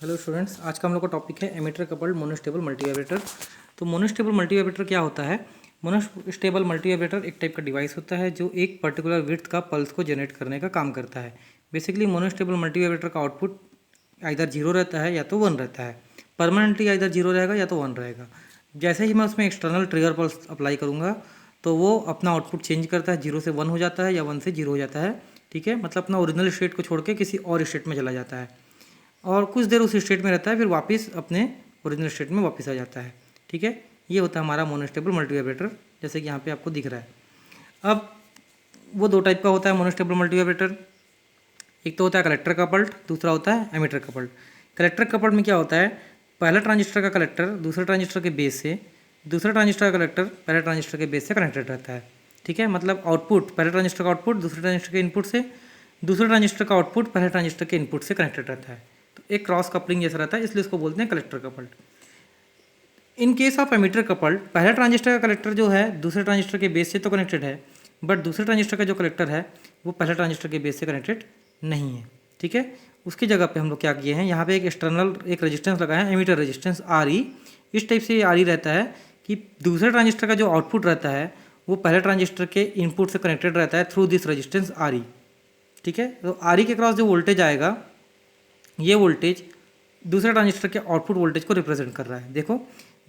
Hello students, आज का हम लोग का टॉपिक है एमीटर कपल्ड मोनोस्टेबल मल्टीवाइब्रेटर। तो मोनोस्टेबल मल्टीवाइब्रेटर क्या होता है? मोनोस्टेबल मल्टीवाइब्रेटर एक टाइप का डिवाइस होता है जो एक पर्टिकुलर विड्थ का पल्स को जनरेट करने का काम करता है। बेसिकली मोनोस्टेबल मल्टीवाइब्रेटर का आउटपुट आइदर जीरो रहता है या तो वन रहता है। परमानेंटली आइदर जीरो रहेगा या तो वन रहेगा। जैसे ही मैं उसमें एक्सटर्नल ट्रिगर पल्स अप्लाई करूँगा तो वो अपना आउटपुट चेंज करता है, जीरो से वन हो जाता है या वन से जीरो हो जाता है। ठीक है, मतलब अपना ओरिजिनल स्टेट को छोड़ के किसी और स्टेट में चला जाता है और कुछ देर उस स्टेट में रहता है, फिर वापस अपने ओरिजिनल स्टेट में वापस आ जाता है। ठीक है, ये होता है हमारा मोनोस्टेबल मल्टीवाइब्रेटर, जैसे कि यहाँ पे आपको दिख रहा है। अब वो दो टाइप का होता है मोनोस्टेबल मल्टीवाइब्रेटर। एक तो होता है कलेक्टर कपल्ड, दूसरा होता है एमीटर कपल्ड। कलेक्टर कपल्ड में क्या होता है? पहला ट्रांजिस्टर का कलेक्टर दूसरे ट्रांजिस्टर के बेस से, दूसरे ट्रांजिस्टर का कलेक्टर पहले ट्रांजिस्टर के बेस से कनेक्टेड रहता है। ठीक है, मतलब आउटपुट पहले ट्रांजिस्टर का आउटपुट दूसरे ट्रांजिस्टर के इनपुट से, दूसरे ट्रांजिस्टर का आउटपुट पहले ट्रांजिस्टर के इनपुट से कनेक्टेड रहता है। तो एक क्रॉस कपलिंग जैसा रहता है, इसलिए इसको बोलते हैं collector coupled. In case of emitter coupled, पहले ट्रांजिस्टर का कलेक्टर जो है दूसरे ट्रांजिस्टर के बेस से तो कनेक्टेड है, बट दूसरे ट्रांजिस्टर का जो कलेक्टर है वो पहले ट्रांजिस्टर के बेस से कनेक्टेड नहीं है। ठीक है, उसकी जगह पे हम लोग क्या किए हैं, यहाँ पे एक एक्सटर्नल एक रेजिस्टेंस लगाया है, एमीटर रेजिस्टेंस आर ई। इस टाइप से आर ई रहता है कि दूसरे ट्रांजिस्टर का जो आउटपुट रहता है वो पहले ट्रांजिस्टर के इनपुट से कनेक्टेड रहता है through this resistance R E. ठीक है, तो आर ई के क्रॉस जो वोल्टेज आएगा, ये वोल्टेज दूसरे ट्रांजिस्टर के आउटपुट वोल्टेज को रिप्रेजेंट कर रहा है। देखो,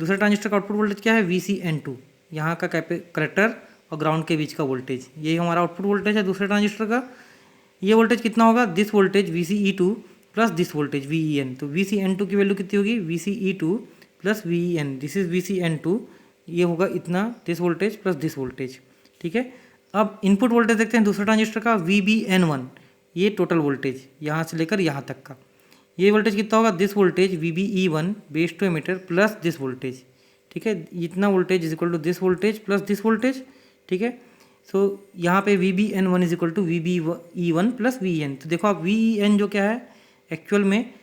दूसरे ट्रांजिस्टर का आउटपुट वोल्टेज क्या है? VCN2, यहाँ का कलेक्टर और ग्राउंड के बीच का वोल्टेज, यही हमारा आउटपुट वोल्टेज है दूसरे ट्रांजिस्टर का। ये वोल्टेज कितना होगा? This voltage VCE2 plus this voltage VEN। तो VCN2 की वैल्यू कितनी होगी? VCE2 plus VEN, this is VCN2, ये होगा इतना, this voltage plus this voltage. ठीक है, अब इनपुट वोल्टेज देखते हैं दूसरे ट्रांजिस्टर का, VBN1, ये टोटल वोल्टेज यहाँ से लेकर यहाँ तक का, ये वोल्टेज कितना होगा? This voltage VBE1 base to emitter plus this voltage. ठीक है, इतना voltage is equal to this voltage plus this voltage. ठीक है, सो यहाँ पे VBN1 is equal to VBE1 plus VEN। तो देखो आप, VEN जो क्या है एक्चुअल में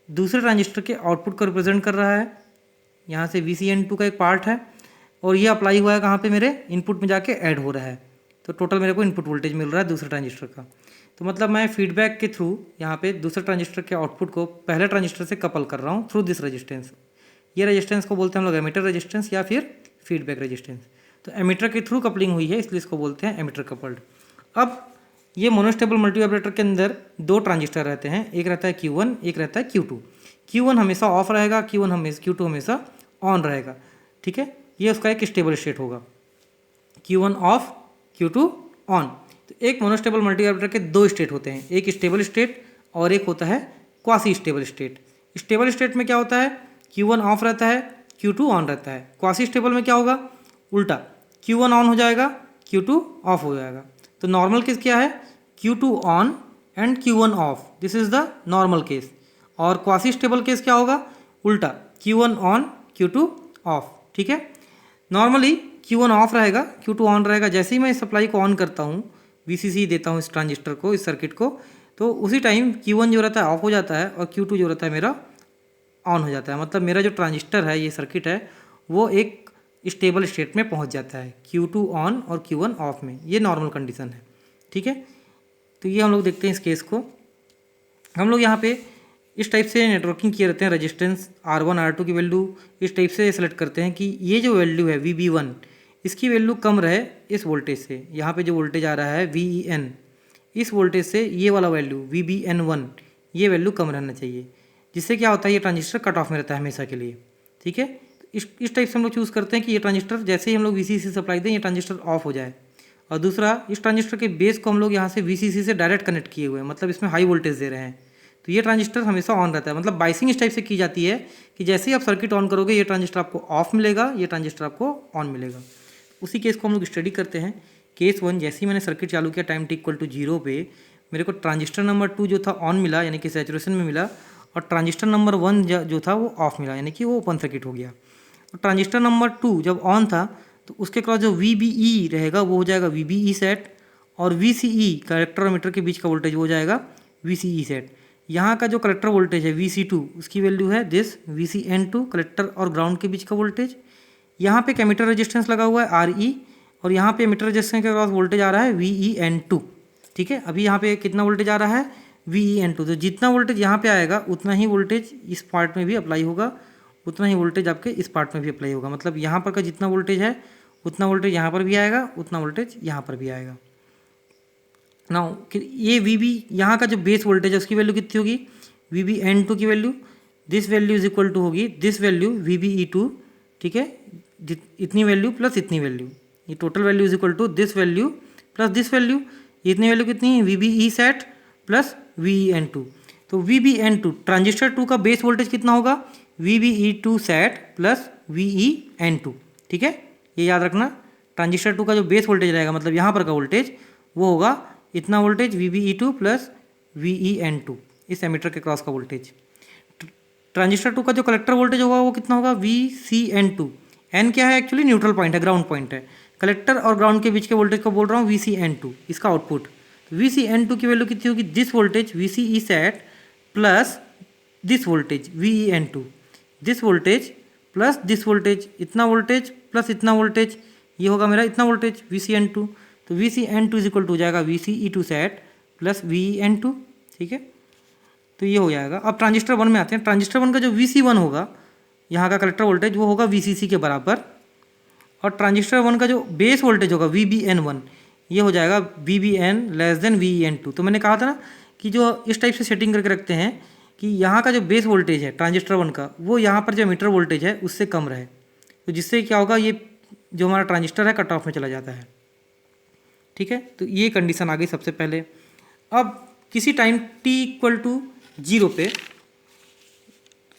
दूसरे ट्रांजिस्टर के आउटपुट को रिप्रेजेंट कर रहा है, यहाँ से VCN2 का एक पार्ट है, और ये अप्लाई हुआ है कहाँ पे? मेरे इनपुट में जाके ऐड हो रहा है, तो टोटल मेरे को इनपुट वोल्टेज मिल रहा है दूसरे ट्रांजिस्टर का। तो मतलब मैं फीडबैक के थ्रू यहाँ पे दूसरे ट्रांजिस्टर के आउटपुट को पहले ट्रांजिस्टर से कपल कर रहा हूँ थ्रू दिस रेजिस्टेंस। ये रेजिस्टेंस को बोलते हैं हम लोग एमीटर रेजिस्टेंस या फिर फीडबैक रेजिस्टेंस। तो एमीटर के थ्रू कपलिंग हुई है, इसलिए इसको बोलते हैं एमीटर कपल्ड। अब ये मोनोस्टेबल मल्टीवाइब्रेटर के अंदर दो ट्रांजिस्टर रहते हैं, एक रहता है Q1, एक रहता है Q2। Q1 हमेशा ऑफ रहेगा, Q2 हमेशा ऑन रहेगा। ठीक है, ये उसका एक स्टेबल स्टेट होगा, Q1 ऑफ Q2 ऑन। तो एक मोनोस्टेबल मल्टीवाइब्रेटर के दो स्टेट होते हैं, एक स्टेबल स्टेट और एक होता है quasi stable state. Stable state में क्या होता है? Q1 ऑफ रहता है, Q2 ऑन रहता है। क्वासी स्टेबल में क्या होगा? उल्टा, Q1 ऑन हो जाएगा, Q2 ऑफ हो जाएगा। तो नॉर्मल केस क्या है? Q2 on and Q1 of, this is the normal case. और क्वासी स्टेबल केस क्या होगा? उल्टा, Q1 ऑन, Q2 ऑफ। ठीक है, नॉर्मली Q1 ऑफ रहेगा, Q2 ऑन रहेगा। जैसे ही मैं इस सप्लाई को ऑन करता हूँ, VCC देता हूँ इस ट्रांजिस्टर को, इस सर्किट को, तो उसी टाइम Q1 जो रहता है ऑफ हो जाता है और Q2 जो रहता है मेरा ऑन हो जाता है। मतलब मेरा जो ट्रांजिस्टर है, ये सर्किट है, वो एक स्टेबल स्टेट में पहुंच जाता है, Q2 ऑन और Q1 ऑफ में। ये नॉर्मल कंडीशन है। ठीक है, तो ये हम लोग देखते हैं इस केस को। हम लोग यहाँ पे इस टाइप से नेटवर्किंग किए रहते हैं, रेजिस्टेंस R1 R2 की वैल्यू इस टाइप से सेलेक्ट करते हैं कि ये जो वैल्यू है VB1, इसकी वैल्यू कम रहे इस वोल्टेज से। यहाँ पे जो वोल्टेज आ रहा है VEN, इस वोल्टेज से ये वाला वैल्यू VBN1, ये वैल्यू कम रहना चाहिए, जिससे क्या होता है, ये ट्रांजिस्टर कट ऑफ में रहता है हमेशा के लिए। ठीक है, इस टाइप से हम लोग चूज़ करते हैं कि ये ट्रांजिस्टर जैसे ही हम लोग VCC सप्लाई दें, ये ट्रांजिस्टर ऑफ हो जाए। और दूसरा, इस ट्रांजिस्टर के बेस को हम लोग यहाँ से VCC से डायरेक्ट कनेक्ट किए हुए हैं, मतलब इसमें हाई वोल्टेज दे रहे हैं, तो ये ट्रांजिस्टर हमेशा ऑन रहता है। मतलब बाइसिंग इस टाइप से की जाती है कि जैसे ही आप सर्किट ऑन करोगे, ये ट्रांजिस्टर आपको ऑफ मिलेगा, ये ट्रांजिस्टर आपको ऑन मिलेगा। उसी केस को हम लोग स्टडी करते हैं। केस 1, जैसे ही मैंने सर्किट चालू किया टाइम t इक्वल टू 0 पे, मेरे को ट्रांजिस्टर नंबर 2 जो था ऑन मिला, यानी कि सैचुरेशन में मिला, और ट्रांजिस्टर नंबर 1 जो था वो ऑफ मिला, यानी कि वो ओपन सर्किट हो गया। और ट्रांजिस्टर नंबर 2 जब ऑन था तो उसके क्रॉस जो VBE रहेगा वो हो जाएगा VBE सेट, और VCE कलेक्टर और मीटर के बीच का वोल्टेज हो जाएगा VCE सेट। यहाँ का जो कलेक्टर वोल्टेज है VC2, उसकी वैल्यू है दिस VCN2, कलेक्टर और ग्राउंड के बीच का वोल्टेज। यहाँ पे एमीटर रेजिस्टेंस लगा हुआ है RE, और यहाँ पे एमीटर रेजिस्टेंस के क्रॉस वोल्टेज आ रहा है VEN2। ठीक है, अभी यहाँ पे कितना वोल्टेज आ रहा है? VEN2। तो जितना वोल्टेज यहाँ पे आएगा उतना ही वोल्टेज इस पार्ट में भी अप्लाई होगा, उतना ही वोल्टेज आपके इस पार्ट में भी अप्लाई होगा। मतलब यहाँ पर का जितना वोल्टेज है उतना वोल्टेज यहाँ पर भी आएगा, उतना वोल्टेज यहाँ पर भी आएगा। नाउ ये VB यहाँ का जो बेस वोल्टेज है उसकी वैल्यू कितनी होगी, VBN2 की value, this value is equal to होगी दिस वैल्यू VBE2, ठीक है, इतनी वैल्यू प्लस इतनी वैल्यू, ये total value is equal to this value plus this value, इतनी वैल्यू कितनी है VBE सेट प्लस VEN2। तो VBN2 ट्रांजिस्टर 2 का बेस वोल्टेज कितना होगा, VBE2 सेट प्लस VEN2, ठीक है, ये याद रखना। ट्रांजिस्टर 2 का जो बेस वोल्टेज रहेगा मतलब यहाँ पर का वोल्टेज वो होगा इतना वोल्टेज VBE2 प्लस VEN2, इस एमीटर के क्रॉस का वोल्टेज। ट्रांजिस्टर 2 का जो कलेक्टर वोल्टेज होगा वो कितना होगा, VCN2। N क्या है, एक्चुअली न्यूट्रल पॉइंट है, ग्राउंड पॉइंट है। कलेक्टर और ग्राउंड के बीच के वोल्टेज को बोल रहा हूँ VCN2, इसका आउटपुट। VCN2 की वैल्यू कितनी होगी, this voltage VCE set plus this voltage VEN2, this voltage plus this voltage, इतना वोल्टेज प्लस इतना वोल्टेज, ये होगा मेरा इतना वोल्टेज VCN2। तो VCN2 इज इक्वल टू हो जाएगा VCE2 सेट प्लस VEN2, ठीक है, तो ये हो जाएगा। अब ट्रांजिस्टर 1 में आते हैं। ट्रांजिस्टर 1 का जो VC1 होगा यहाँ का कलेक्टर वोल्टेज वो होगा VCC के बराबर, और ट्रांजिस्टर 1 का जो बेस वोल्टेज होगा VBN1 ये हो जाएगा VBN लेस देन VEN2। तो मैंने कहा था ना कि जो इस टाइप से सेटिंग करके रखते हैं कि यहाँ का जो बेस वोल्टेज है ट्रांजिस्टर 1 का वो यहाँ पर जो मीटर वोल्टेज है उससे कम रहे, तो जिससे क्या होगा, ये जो हमारा ट्रांजिस्टर है कट ऑफ में चला जाता है, ठीक है। तो ये कंडीशन आ गई सबसे पहले। अब किसी टाइम t=0 पे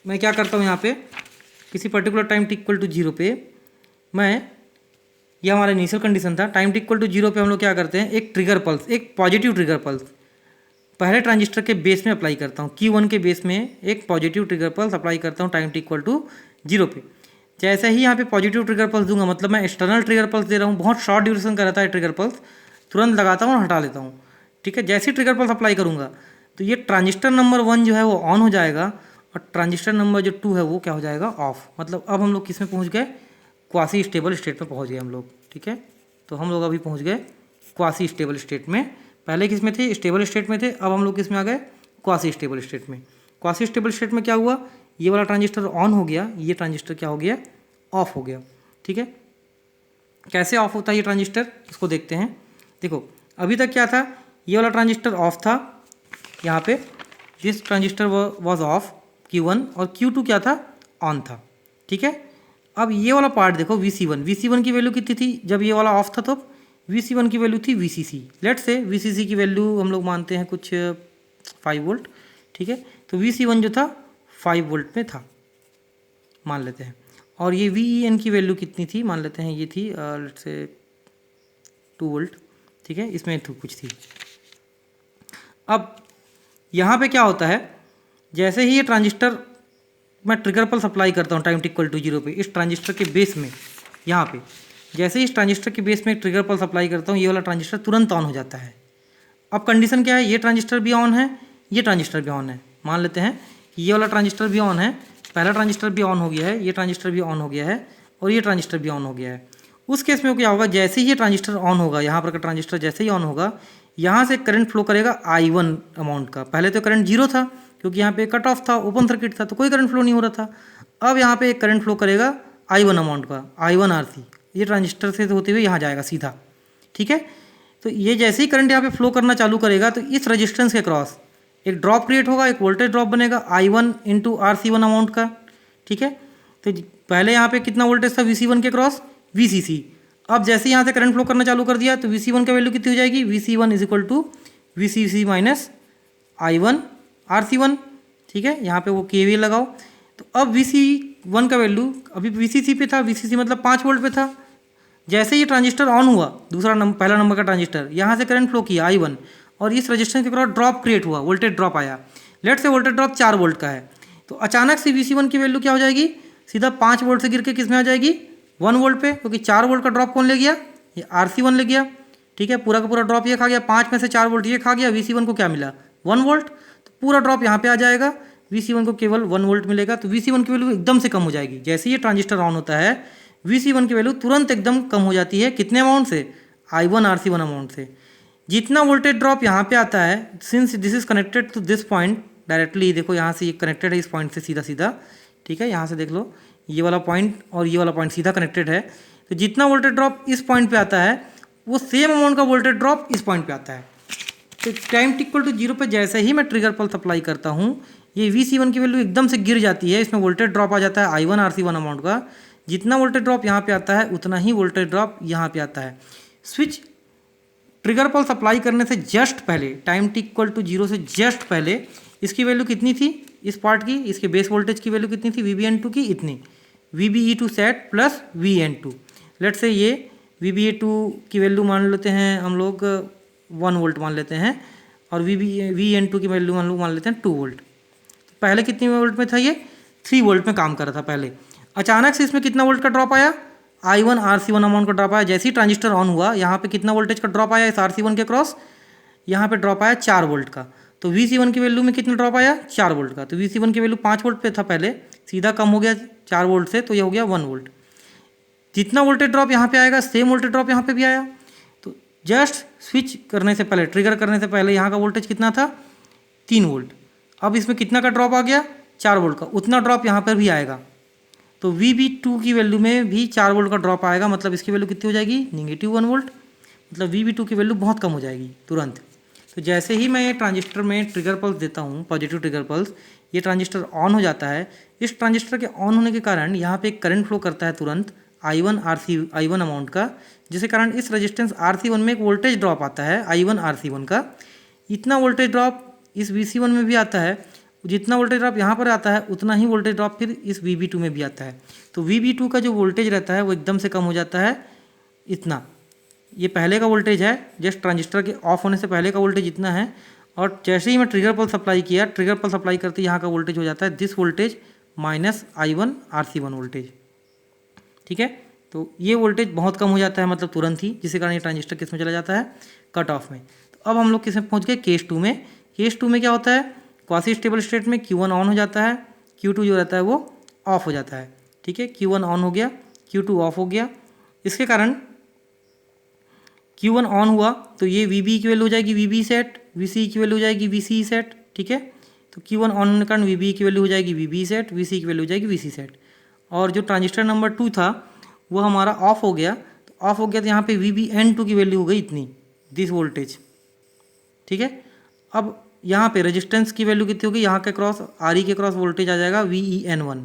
मैं क्या करता हूँ, यहाँ पे किसी पर्टिकुलर टाइम t=0 पे मैं, ये हमारा इनिशियल कंडीशन था, टाइम t=0 पे हम लोग क्या करते हैं, एक ट्रिगर पल्स, एक पॉजिटिव ट्रिगर पल्स पहले ट्रांजिस्टर के बेस में अप्लाई करता हूँ, Q1 के बेस में एक पॉजिटिव ट्रिगर पल्स अप्लाई करता हूँ टाइम t=0 पे। जैसे ही यहाँ पे पॉजिटिव ट्रिगर पल्स दूंगा मतलब मैं एक्सटर्नल ट्रिगर पल्स दे रहा हूँ, बहुत शॉर्ट ड्यूरेशन का रहता है ट्रिगर पल्स, तुरंत लगाता हूँ और हटा लेता हूँ, ठीक है। जैसे ही ट्रिगर पल्स अप्लाई करूँगा तो ये ट्रांजिस्टर नंबर 1 जो है वो ऑन हो जाएगा और ट्रांजिस्टर नंबर जो 2 है वो क्या हो जाएगा, ऑफ। मतलब अब हम लोग किस में पहुँच गए, क्वासी स्टेबल स्टेट में पहुँच गए हम लोग, ठीक है। तो हम लोग अभी पहुँच गए क्वासी स्टेबल स्टेट में। पहले किस में थे, स्टेबल स्टेट में थे, अब हम लोग किस में आ गए, क्वासी स्टेबल स्टेट में। क्वासी स्टेबल स्टेट में क्या हुआ, ये वाला ट्रांजिस्टर ऑन हो गया, ये ट्रांजिस्टर क्या हो गया, ऑफ हो गया, ठीक है। कैसे ऑफ होता है ये ट्रांजिस्टर, इसको देखते हैं। देखो अभी तक क्या था, ये वाला ट्रांजिस्टर ऑफ था, यहाँ पे this transistor was of Q1 और Q2 क्या था, ऑन था, ठीक है। अब ये वाला पार्ट देखो VC1 की वैल्यू कितनी थी जब ये वाला ऑफ था, तो VC1 की वैल्यू थी VCC। लेट से VCC की वैल्यू हम लोग मानते हैं कुछ 5 वोल्ट, ठीक है। तो VC1 जो था 5 वोल्ट में था मान लेते हैं, और ये VEN की वैल्यू कितनी थी मान लेते हैं, ये थी लेट से 2 वोल्ट, ठीक है, इसमें तो कुछ थी। अब यहाँ पे क्या होता है, जैसे ही ये ट्रांजिस्टर मैं ट्रिगर पल्स अप्लाई करता हूँ टाइम t=0 पे, इस ट्रांजिस्टर के बेस में, यहाँ पे जैसे ही इस ट्रांजिस्टर के बेस में ट्रिगर पल्स अप्लाई करता हूँ ये वाला ट्रांजिस्टर तुरंत ऑन हो जाता है। अब कंडीशन क्या है, ये ट्रांजिस्टर भी ऑन है, ये ट्रांजिस्टर भी ऑन है, मान लेते हैं कि ये वाला ट्रांजिस्टर भी ऑन है, पहला ट्रांजिस्टर भी ऑन हो गया है, ये ट्रांजिस्टर भी ऑन हो गया है और ये ट्रांजिस्टर भी ऑन हो गया है। उस केस में क्या होगा, जैसे ही ये ट्रांजिस्टर ऑन होगा, यहाँ पर का ट्रांजिस्टर जैसे ही ऑन होगा, यहाँ से करंट फ्लो करेगा I1 अमाउंट का। पहले तो करंट 0 था क्योंकि यहाँ पे कट ऑफ था, ओपन सर्किट था, तो कोई करंट फ्लो नहीं हो रहा था। अब यहाँ पे एक करंट फ्लो करेगा I1 अमाउंट का, I1RC, ये ट्रांजिस्टर से होते हुए यहाँ जाएगा सीधा, ठीक है। तो ये जैसे ही करंट यहाँ पे फ्लो करना चालू करेगा तो इस रजिस्टेंस के क्रॉस एक ड्रॉप क्रिएट होगा, एक वोल्टेज ड्रॉप बनेगा I1 × RC1 अमाउंट का, ठीक है। तो पहले यहाँ पे कितना वोल्टेज था VC1 के क्रॉस, VCC। अब जैसे यहाँ से करंट फ्लो करना चालू कर दिया तो VC1 की वैल्यू कितनी हो जाएगी, VC1 = VCC minus I1 RC1, ठीक है। यहाँ पे वो KVL लगाओ। तो अब VC1 का वैल्यू अभी VCC पे था, VCC मतलब 5 वोल्ट पे था। जैसे ये ट्रांजिस्टर ऑन हुआ, पहला नंबर का ट्रांजिस्टर, यहाँ से करंट फ्लो किया I1 और इस रजिस्टेंस के क्रॉस ड्रॉप क्रिएट हुआ, वोल्टेज ड्रॉप आया। लेट से वोल्टेज ड्रॉप 4 वोल्ट का है, तो अचानक से VC1 की वैल्यू क्या हो जाएगी, सीधा 5 वोल्ट से गिर के किस में आ जाएगी, 1 वोल्ट पे, क्योंकि 4 वोल्ट का ड्रॉप कौन ले गया, ये RC1 ले गया, ठीक है। पूरा का पूरा ड्रॉप ये खा गया, 5 में से 4 वोल्ट ये खा गया, VC1 को क्या मिला, 1 वोल्ट। तो पूरा ड्रॉप यहाँ पे आ जाएगा, VC1 को केवल 1 वोल्ट मिलेगा। तो VC1 की वैल्यू एकदम से कम हो जाएगी। जैसे ये ट्रांजिस्टर ऑन होता है VC1 की वैल्यू तुरंत एकदम कम हो जाती है, कितने अमाउंट से, I1 RC1 अमाउंट से। जितना वोल्टेज ड्रॉप यहाँ पे आता है, since this is connected to this point directly, देखो यहाँ से ये कनेक्टेड है इस पॉइंट से सीधा सीधा, ठीक है, यहाँ से देख लो ये वाला पॉइंट और ये वाला पॉइंट सीधा कनेक्टेड है, तो जितना वोल्टेज ड्रॉप इस पॉइंट पे आता है वो सेम अमाउंट का वोल्टेज ड्रॉप इस पॉइंट पे आता है। तो टाइम इक्वल टू 0 पे जैसे ही मैं ट्रिगर पल्स अप्लाई करता हूँ, ये VC1 की वैल्यू एकदम से गिर जाती है, इसमें वोल्टेज ड्रॉप आ जाता है I1 RC1 अमाउंट का। जितना वोल्टेज ड्रॉप यहाँ पे आता है उतना ही वोल्टेज ड्रॉप यहाँ पे आता है। स्विच ट्रिगर पल्स अप्लाई करने से जस्ट पहले, टाइम टी इक्वल टू 0 से जस्ट पहले इसकी वैल्यू कितनी थी, इस पार्ट की, इसके बेस वोल्टेज की वैल्यू कितनी थी, VBN2 की इतनी, VBE2 set plus VN2। Late से ये VBE2 की वैल्यू मान लेते हैं हम लोग 1 वोल्ट मान लेते हैं, और VN2 की वैल्यू मान लेते हैं 2 वोल्ट। तो पहले कितनी वोल्ट में था, ये 3 वोल्ट में काम कर रहा था पहले। अचानक से इसमें कितना वोल्ट का ड्रॉप आया, I1 RC1 अमाउंट का ड्रॉप आया। जैसे ही ट्रांजिस्टर ऑन हुआ, यहाँ पे कितना वोल्टेज का ड्रॉप आया इस RC1 के क्रॉस, यहाँ पे ड्रॉप आया 4 वोल्ट का। तो VC1 की वैल्यू में कितना ड्रॉप आया, 4 वोल्ट का। तो VC1 की वैल्यू 5 वोल्ट पे था पहले, सीधा कम हो गया 4 वोल्ट से, तो ये हो गया 1 वोल्ट। जितना वोल्टेज ड्रॉप यहाँ पे आएगा सेम वोल्टेज ड्रॉप यहाँ पे भी आया। तो जस्ट स्विच करने से पहले, ट्रिगर करने से पहले यहाँ का वोल्टेज कितना था, 3 वोल्ट। अब इसमें कितना का ड्रॉप आ गया, 4 वोल्ट का, उतना ड्रॉप यहाँ पर भी आएगा। तो VB2 की वैल्यू में भी 4 वोल्ट का ड्रॉप आएगा, मतलब इसकी वैल्यू कितनी हो जाएगी, -1 वोल्ट। मतलब VB2 की वैल्यू बहुत कम हो जाएगी तुरंत। तो जैसे ही मैं ये ट्रांजिस्टर में ट्रिगर पल्स देता हूँ, पॉजिटिव ट्रिगर पल्स, ये ट्रांजिस्टर ऑन हो जाता है। इस ट्रांजिस्टर के ऑन होने के कारण यहाँ पे एक करंट फ्लो करता है तुरंत I1 अमाउंट का, जिसके कारण इस रेजिस्टेंस RC1 में एक वोल्टेज ड्रॉप आता है I1 RC1 का। इतना वोल्टेज ड्रॉप इस VC1 में भी आता है, जितना वोल्टेज ड्रॉप यहाँ पर आता है उतना ही वोल्टेज ड्रॉप फिर इस VB2 में भी आता है। तो VB2 का जो वोल्टेज रहता है वो एकदम से कम हो जाता है, इतना। ये पहले का वोल्टेज है, जस्ट ट्रांजिस्टर के ऑफ होने से पहले का वोल्टेज इतना है, और जैसे ही मैं ट्रिगर पल्स अप्लाई किया, ट्रिगर पल्स अप्लाई करते यहाँ का वोल्टेज हो जाता है this voltage minus I1 RC1 voltage, ठीक है। तो ये वोल्टेज बहुत कम हो जाता है, मतलब तुरंत ही, जिसके कारण ये ट्रांजिस्टर किस में चला जाता है, कट ऑफ में। तो अब हम लोग किस में पहुँच गए, केस 2 में। केस 2 में क्या होता है, क्वासी स्टेबल स्टेट में Q1 ऑन हो जाता है, Q2 जो रहता है वो ऑफ हो जाता है, ठीक है। Q1 ऑन हो गया, Q2 ऑफ हो गया। इसके कारण Q1 ऑन हुआ तो ये VB की वैल्यू हो जाएगी VB सेट, VC की वैल्यू हो जाएगी VC सेट, ठीक है। तो Q1 ऑन होने के कारण VB की वैल्यू हो जाएगी VB सेट, VC की वैल्यू हो जाएगी VC सेट। और जो ट्रांजिस्टर नंबर 2 था वो हमारा ऑफ हो गया, तो ऑफ हो गया तो यहाँ पे VBN2 की वैल्यू हो गई इतनी, दिस वोल्टेज, ठीक है। अब यहाँ पे रेजिस्टेंस की वैल्यू कितनी होगी, यहाँ के क्रॉस RE के क्रॉस वोल्टेज आ जाएगा VEN1।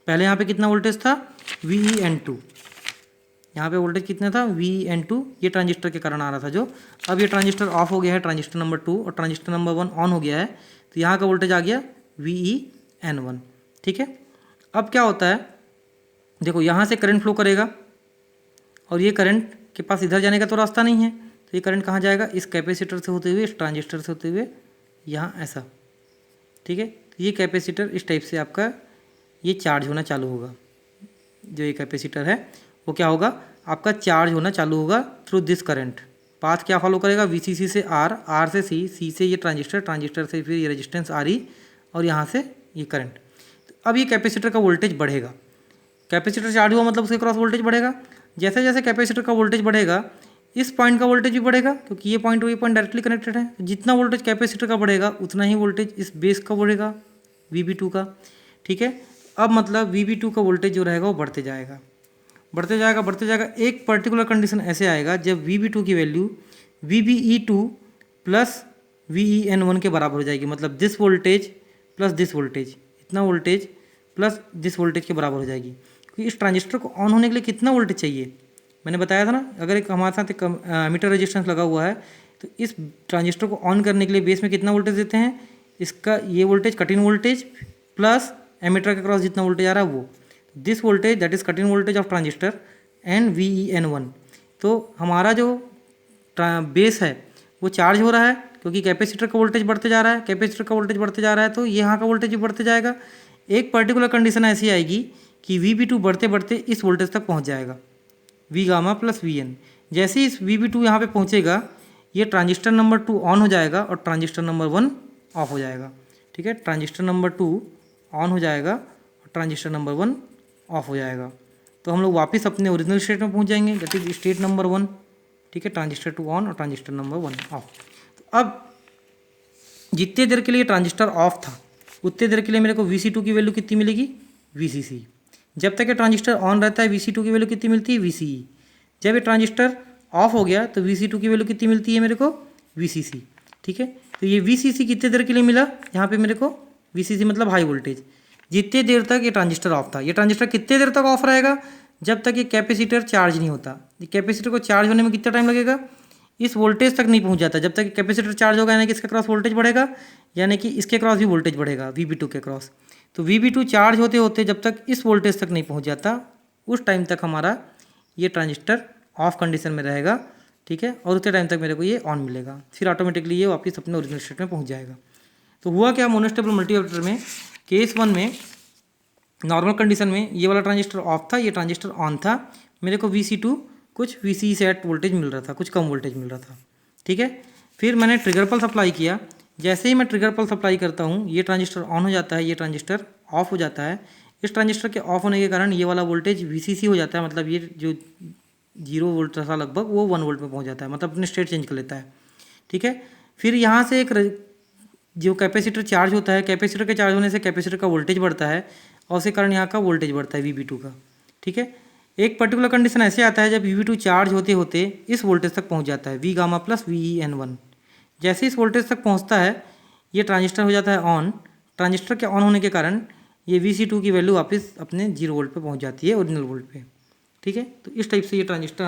पहले यहाँ पे कितना वोल्टेज था, VEN2। यहाँ पे वोल्टेज कितना था, VEN2, ये ट्रांजिस्टर के कारण आ रहा था जो। अब ये ट्रांजिस्टर ऑफ हो गया है, ट्रांजिस्टर नंबर 2, और ट्रांजिस्टर नंबर 1 ऑन हो गया है, तो यहाँ का वोल्टेज आ गया VEN1, ठीक है। अब क्या होता है, देखो यहाँ से करंट फ्लो करेगा, और ये करंट के पास इधर जाने का तो रास्ता नहीं है, तो ये करंट कहाँ जाएगा, इस कैपेसिटर से होते हुए, इस ट्रांजिस्टर से होते हुए यहाँ ऐसा, ठीक है। तो ये कैपेसिटर इस टाइप से आपका ये चार्ज होना चालू होगा। जो ये कैपेसिटर है वो क्या होगा, आपका चार्ज होना चालू होगा थ्रू दिस करंट। पाथ क्या फॉलो करेगा, VCC से R, R से C से ये ट्रांजिस्टर, ट्रांजिस्टर से फिर ये रेजिस्टेंस RE, और यहाँ से ये करंट। तो अब ये कैपेसिटर का वोल्टेज बढ़ेगा, कैपेसिटर चार्ज हुआ मतलब उसके क्रॉस वोल्टेज बढ़ेगा। जैसे जैसे कैपेसिटर का वोल्टेज बढ़ेगा, इस पॉइंट का वोल्टेज भी बढ़ेगा, क्योंकि ये पॉइंट और ये पॉइंट डायरेक्टली कनेक्टेड है। जितना वोल्टेज कैपेसिटर का बढ़ेगा उतना ही वोल्टेज इस बेस का बढ़ेगा, VB2 का, ठीक है। अब मतलब VB2 का वोल्टेज जो रहेगा वो बढ़ते जाएगा, बढ़ते जाएगा, बढ़ते जाएगा। एक पर्टिकुलर कंडीशन ऐसे आएगा जब VB2 की वैल्यू VBE2 प्लस VEN1 के बराबर हो जाएगी, मतलब this voltage plus this voltage, इतना वोल्टेज प्लस दिस वोल्टेज के बराबर हो जाएगी। क्योंकि इस ट्रांजिस्टर को ऑन होने के लिए कितना वोल्टेज चाहिए, मैंने बताया था ना, अगर एक हमारे साथ एक एमीटर रेजिस्टेंस लगा हुआ है, तो इस ट्रांजिस्टर को ऑन करने के लिए बेस में कितना वोल्टेज देते हैं, इसका ये voltage cut in voltage plus emitter के क्रॉस जितना वोल्टेज आ रहा है वो, this voltage that is cut in voltage of transistor and VEN1। तो हमारा जो बेस है वो चार्ज हो रहा है, क्योंकि कैपेसिटर का वोल्टेज बढ़ते जा रहा है, कैपेसिटर का वोल्टेज बढ़ते जा रहा है, तो यहाँ का वोल्टेज भी बढ़ते जाएगा। एक पर्टिकुलर कंडीशन ऐसी आएगी कि VB2 बढ़ते बढ़ते इस वोल्टेज तक पहुँच जाएगा, V गामा प्लस VN। जैसे ही इस VB2 यहाँ पे पहुँचेगा, ये ट्रांजिस्टर नंबर 2 ऑन हो जाएगा और ट्रांजिस्टर नंबर 1 ऑफ हो जाएगा, ठीक है। ट्रांजिस्टर नंबर 2 ऑन हो जाएगा और ट्रांजिस्टर नंबर 1 ऑफ हो जाएगा। तो हम लोग वापस अपने ओरिजिनल स्टेट में पहुँच जाएंगे, दैट इज स्टेट नंबर 1। ठीक है, ट्रांजिस्टर 2 ऑन और ट्रांजिस्टर नंबर 1 ऑफ। तो अब जितने देर के लिए ट्रांजिस्टर ऑफ था उतने देर के लिए मेरे को Vc2 की वैल्यू कितनी मिलेगी, Vcc। जब तक ये ट्रांजिस्टर ऑन रहता है Vc2 की वैल्यू कितनी मिलती है, Vce। जब ये ट्रांजिस्टर ऑफ हो गया तो Vc2 की वैल्यू कितनी मिलती है मेरे को, Vcc। ठीक है, तो ये Vcc कितने देर के लिए मिला, यहाँ पे मेरे को Vcc मतलब हाई वोल्टेज। जितने देर तक ये ट्रांजिस्टर ऑफ था, ये ट्रांजिस्टर कितने देर तक ऑफ रहेगा, जब तक ये कैपेसिटर चार्ज नहीं होता। ये कैपेसिटर को चार्ज होने में कितना टाइम लगेगा, इस वोल्टेज तक नहीं पहुंच जाता। जब तक कैपेसिटर चार्ज होगा यानी कि इसके क्रॉस वोल्टेज बढ़ेगा, यानी कि इसके क्रॉस भी वोल्टेज बढ़ेगा, Vb2 के क्रॉस। तो Vb2 चार्ज होते होते जब तक इस वोल्टेज तक नहीं पहुंच जाता, उस टाइम तक हमारा ये ट्रांजिस्टर ऑफ कंडीशन में रहेगा। ठीक है, और उतने टाइम तक मेरे को ये ऑन मिलेगा, फिर ऑटोमेटिकली ये वापस अपने ओरिजिनल स्टेट में पहुँच जाएगा। तो हुआ क्या मोनोस्टेबल मल्टीवाइब्रेटर में, केस 1 में नॉर्मल कंडीशन में ये वाला ट्रांजिस्टर ऑफ था, ये ट्रांजिस्टर ऑन था, मेरे को Vc2 कुछ Vce सेट वोल्टेज मिल रहा था, कुछ कम वोल्टेज मिल रहा था। ठीक है, फिर मैंने ट्रिगर पल्स अप्लाई किया। जैसे ही मैं ट्रिगर पल्स अप्लाई करता हूँ ये ट्रांजिस्टर ऑन हो जाता है, ये ट्रांजिस्टर ऑफ हो जाता है। इस ट्रांजिस्टर के ऑफ होने के कारण ये वाला वोल्टेज Vcc हो जाता है, मतलब ये जो 0 वोल्ट था लगभग वो 1 वोल्ट में पहुँच जाता है, मतलब अपने स्टेट चेंज कर लेता है। ठीक है, फिर यहाँ से एक जो कैपेसिटर चार्ज होता है, कैपेसिटर के चार्ज होने से कैपेसिटर का वोल्टेज बढ़ता है और उसके कारण यहाँ का वोल्टेज बढ़ता है Vb2 का। ठीक है, एक पर्टिकुलर कंडीशन ऐसे आता है जब Vb2 चार्ज होते होते इस वोल्टेज तक पहुँच जाता है, V गामा प्लस VEN1। जैसे इस वोल्टेज तक पहुँचता है ये ट्रांजिस्टर हो जाता है ऑन। ट्रांजिस्टर के ऑन होने के कारण ये Vc2 की वैल्यू वापस अपने 0 वोल्ट पे पहुँच जाती है, ओरिजिनल वोल्ट पे। ठीक है, तो इस टाइप से ये ट्रांजिस्टर